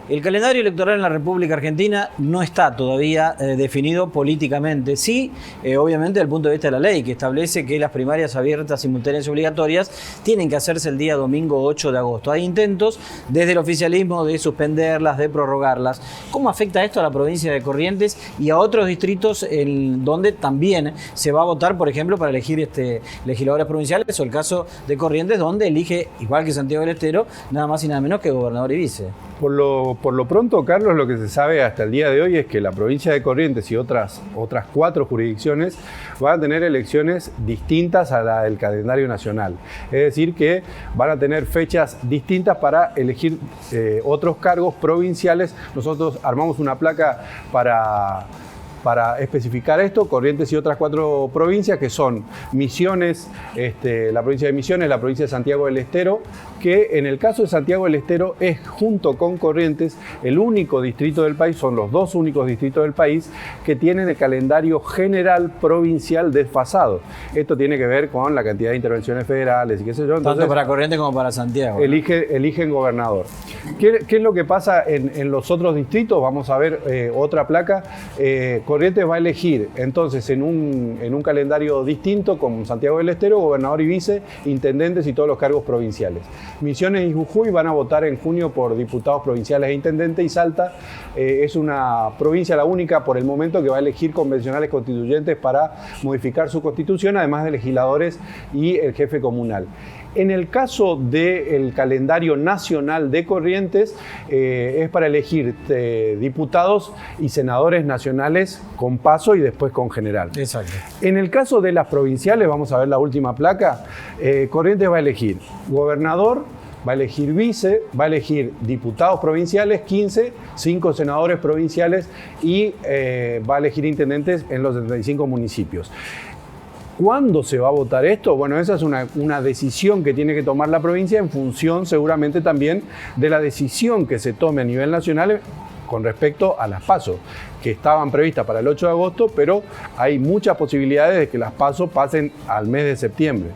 El calendario electoral en la República Argentina no está todavía definido políticamente. Sí, obviamente desde el punto de vista de la ley, que establece que las primarias abiertas, simultáneas y obligatorias tienen que hacerse el día domingo 8 de agosto. Hay intentos desde el oficialismo de suspenderlas, de prorrogarlas. ¿Cómo afecta esto a la provincia de Corrientes y a otros distritos donde también se va a votar, por ejemplo, para elegir legisladores provinciales, o el caso de Corrientes, donde elige, igual que Santiago del Estero, nada más y nada menos que gobernador y vice? Por lo pronto, Carlos, lo que se sabe hasta el día de hoy es que la provincia de Corrientes y otras 4 jurisdicciones van a tener elecciones distintas a la del calendario nacional. Es decir, que van a tener fechas distintas para elegir otros cargos provinciales. Nosotros armamos una placa para especificar esto: Corrientes y otras 4 provincias, que son Misiones, la provincia de Misiones, la provincia de Santiago del Estero, que en el caso de Santiago del Estero es, junto con Corrientes, el único distrito del país, son los 2 únicos distritos del país que tienen el calendario general provincial desfasado. Esto tiene que ver con la cantidad de intervenciones federales y qué sé yo. Entonces, tanto para Corrientes como para Santiago, ¿no? Eligen gobernador. ¿Qué es lo que pasa en los otros distritos? Vamos a ver otra placa. Corrientes va a elegir entonces en un calendario distinto, con Santiago del Estero, gobernador y vice, intendentes y todos los cargos provinciales. Misiones y Jujuy van a votar en junio por diputados provinciales e intendentes, y Salta es una provincia, la única por el momento, que va a elegir convencionales constituyentes para modificar su constitución, además de legisladores y el jefe comunal. En el caso del calendario nacional de Corrientes, es para elegir diputados y senadores nacionales con paso y después con general. Exacto. En el caso de las provinciales, vamos a ver la última placa, Corrientes va a elegir gobernador, va a elegir vice, va a elegir diputados provinciales, 15, 5 senadores provinciales y va a elegir intendentes en los 75 municipios. ¿Cuándo se va a votar esto? Bueno, esa es una decisión que tiene que tomar la provincia en función seguramente también de la decisión que se tome a nivel nacional con respecto a las PASO, que estaban previstas para el 8 de agosto, pero hay muchas posibilidades de que las PASO pasen al mes de septiembre.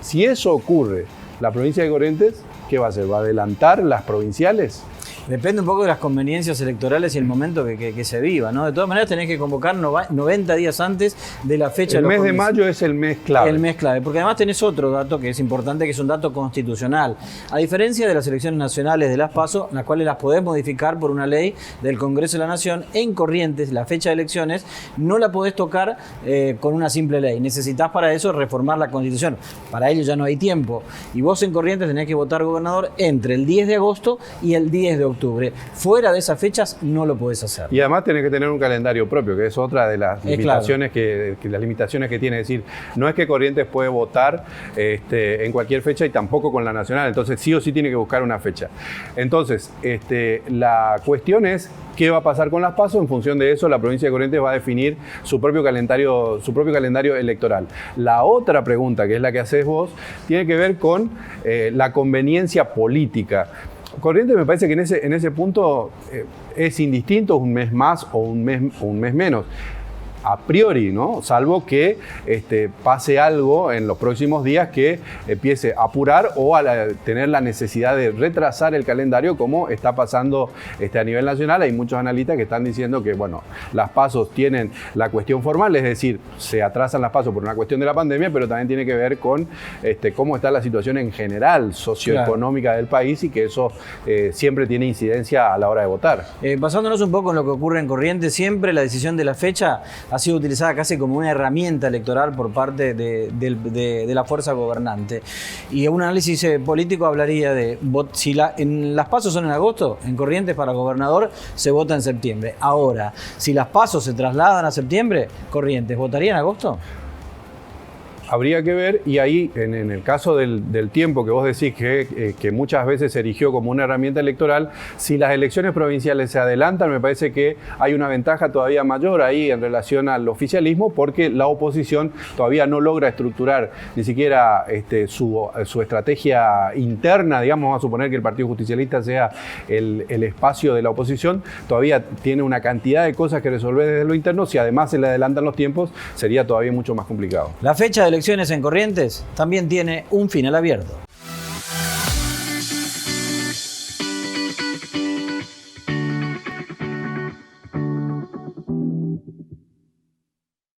Si eso ocurre, la provincia de Corrientes, ¿qué va a hacer? ¿Va a adelantar las provinciales? Depende un poco de las conveniencias electorales y el momento que se viva, ¿no? De todas maneras tenés que convocar 90 días antes de la fecha. El mes de mayo es el mes clave. El mes clave, porque además tenés otro dato que es importante, que es un dato constitucional. A diferencia de las elecciones nacionales de las PASO, las cuales las podés modificar por una ley del Congreso de la Nación, en Corrientes la fecha de elecciones no la podés tocar con una simple ley. Necesitás para eso reformar la Constitución. Para ello ya no hay tiempo. Y vos en Corrientes tenés que votar gobernador entre el 10 de agosto y el 10 de octubre. Fuera de esas fechas no lo podés hacer. Y además tenés que tener un calendario propio, que es otra de las limitaciones, claro, las limitaciones que tiene. Es decir, no es que Corrientes puede votar en cualquier fecha y tampoco con la nacional. Entonces sí o sí tiene que buscar una fecha. Entonces, la cuestión es qué va a pasar con las PASO. En función de eso, la provincia de Corrientes va a definir su propio calendario electoral. La otra pregunta, que es la que haces vos, tiene que ver con la conveniencia política. Corrientes me parece que en ese punto es indistinto un mes más o un mes menos. A priori, ¿no? Salvo que pase algo en los próximos días que empiece a apurar o a tener la necesidad de retrasar el calendario, como está pasando a nivel nacional. Hay muchos analistas que están diciendo que, bueno, las PASO tienen la cuestión formal, es decir, se atrasan las PASO por una cuestión de la pandemia, pero también tiene que ver con cómo está la situación en general socioeconómica, claro, del país, y que eso siempre tiene incidencia a la hora de votar. Basándonos un poco en lo que ocurre en Corrientes, siempre la decisión de la fecha ha sido utilizada casi como una herramienta electoral por parte de la fuerza gobernante. Y un análisis político hablaría de si en las PASO son en agosto, en Corrientes para gobernador se vota en septiembre. Ahora, si las PASO se trasladan a septiembre, Corrientes, ¿votaría en agosto? Habría que ver, y ahí en el caso del tiempo que vos decís que muchas veces se erigió como una herramienta electoral, si las elecciones provinciales se adelantan, me parece que hay una ventaja todavía mayor ahí en relación al oficialismo, porque la oposición todavía no logra estructurar ni siquiera su estrategia interna. Digamos, vamos a suponer que el Partido Justicialista sea el espacio de la oposición, todavía tiene una cantidad de cosas que resolver desde lo interno. Si además se le adelantan los tiempos, sería todavía mucho más complicado. La fecha de elecciones en Corrientes también tiene un final abierto.